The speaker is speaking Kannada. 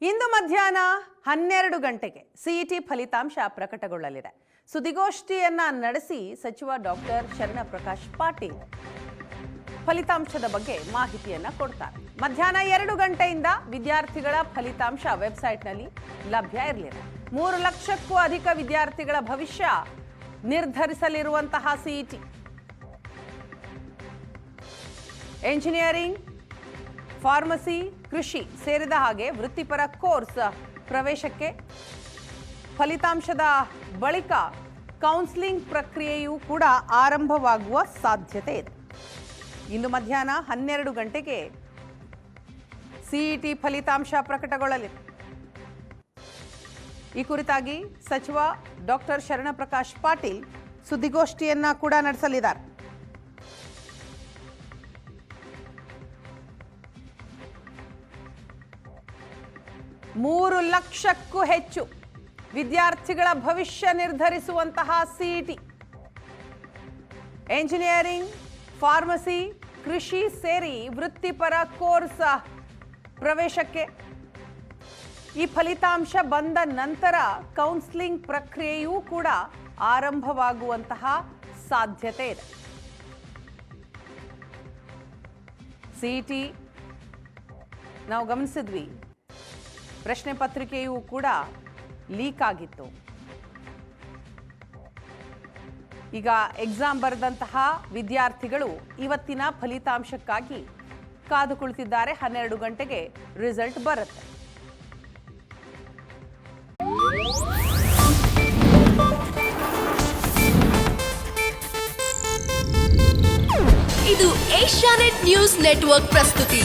ಇಂದು ಮಧ್ಯಾಹ್ನ 12 ಗಂಟೆಗೆ ಸಿಇಟಿ ಫಲಿತಾಂಶ ಪ್ರಕಟಗೊಳ್ಳಲಿದೆ. ಸುದ್ದಿಗೋಷ್ಠಿಯನ್ನ ನಡೆಸಿ ಸಚಿವ ಡಾಕ್ಟರ್ ಶರಣಪ್ರಕಾಶ್ ಪಾಟೀಲ್ ಫಲಿತಾಂಶದ ಬಗ್ಗೆ ಮಾಹಿತಿಯನ್ನ ಕೊಡ್ತಾರೆ. ಮಧ್ಯಾಹ್ನ 2 ಗಂಟೆಯಿಂದ ವಿದ್ಯಾರ್ಥಿಗಳ ಫಲಿತಾಂಶ ವೆಬ್ಸೈಟ್ನಲ್ಲಿ ಲಭ್ಯ ಇರಲಿದೆ. 3 ಲಕ್ಷಕ್ಕೂ ಅಧಿಕ ವಿದ್ಯಾರ್ಥಿಗಳ ಭವಿಷ್ಯ ನಿರ್ಧರಿಸಲಿರುವಂತಹ ಸಿಇಟಿ ಎಂಜಿನಿಯರಿಂಗ್, ಫಾರ್ಮಸಿ, ಕೃಷಿ ಸೇರಿದ ಹಾಗೆ ವೃತ್ತಿಪರ ಕೋರ್ಸ್ ಪ್ರವೇಶಕ್ಕೆ ಫಲಿತಾಂಶದ ಬಳಿಕ ಕೌನ್ಸಿಲಿಂಗ್ ಪ್ರಕ್ರಿಯೆಯೂ ಕೂಡ ಆರಂಭವಾಗುವ ಸಾಧ್ಯತೆ ಇದೆ. ಇಂದು ಮಧ್ಯಾಹ್ನ 12 ಗಂಟೆಗೆ ಸಿಇಟಿ ಫಲಿತಾಂಶ ಪ್ರಕಟಗೊಳ್ಳಲಿದೆ. ಈ ಕುರಿತಾಗಿ ಸಚಿವ ಡಾಕ್ಟರ್ ಶರಣಪ್ರಕಾಶ್ ಪಾಟೀಲ್ ಸುದ್ದಿಗೋಷ್ಠಿಯನ್ನ ಕೂಡ ನಡೆಸಲಿದ್ದಾರೆ. ಮೂರು ಲಕ್ಷಕ್ಕೂ ಹೆಚ್ಚು ವಿದ್ಯಾರ್ಥಿಗಳ ಭವಿಷ್ಯ ನಿರ್ಧರಿಸುವಂತಹ ಸಿಇಟಿ ಎಂಜಿನಿಯರಿಂಗ್, ಫಾರ್ಮಸಿ, ಕೃಷಿ ಸೇರಿ ವೃತ್ತಿಪರ ಕೋರ್ಸ್ ಪ್ರವೇಶಕ್ಕೆ ಈ ಫಲಿತಾಂಶ ಬಂದ ನಂತರ ಕೌನ್ಸಿಲಿಂಗ್ ಪ್ರಕ್ರಿಯೆಯೂ ಕೂಡ ಆರಂಭವಾಗುವಂತಹ ಸಾಧ್ಯತೆ ಇದೆ. ಸಿಇಟಿ ನಾವು ಗಮನಿಸಿದ್ವಿ, ಪ್ರಶ್ನೆ ಪತ್ರಿಕೆಯೂ ಕೂಡ ಲೀಕ್ ಆಗಿತ್ತು. ಈಗ ಎಕ್ಸಾಮ್ ಬರೆದಂತಹ ವಿದ್ಯಾರ್ಥಿಗಳು ಇವತ್ತಿನ ಫಲಿತಾಂಶಕ್ಕಾಗಿ ಕಾದು ಕುಳಿತಿದ್ದಾರೆ. 12 ಗಂಟೆಗೆ ರಿಸಲ್ಟ್ ಬರುತ್ತೆ. ಇದು ಏಷ್ಯಾನೆಟ್ ನ್ಯೂಸ್ ನೆಟ್ವರ್ಕ್ ಪ್ರಸ್ತುತಿ.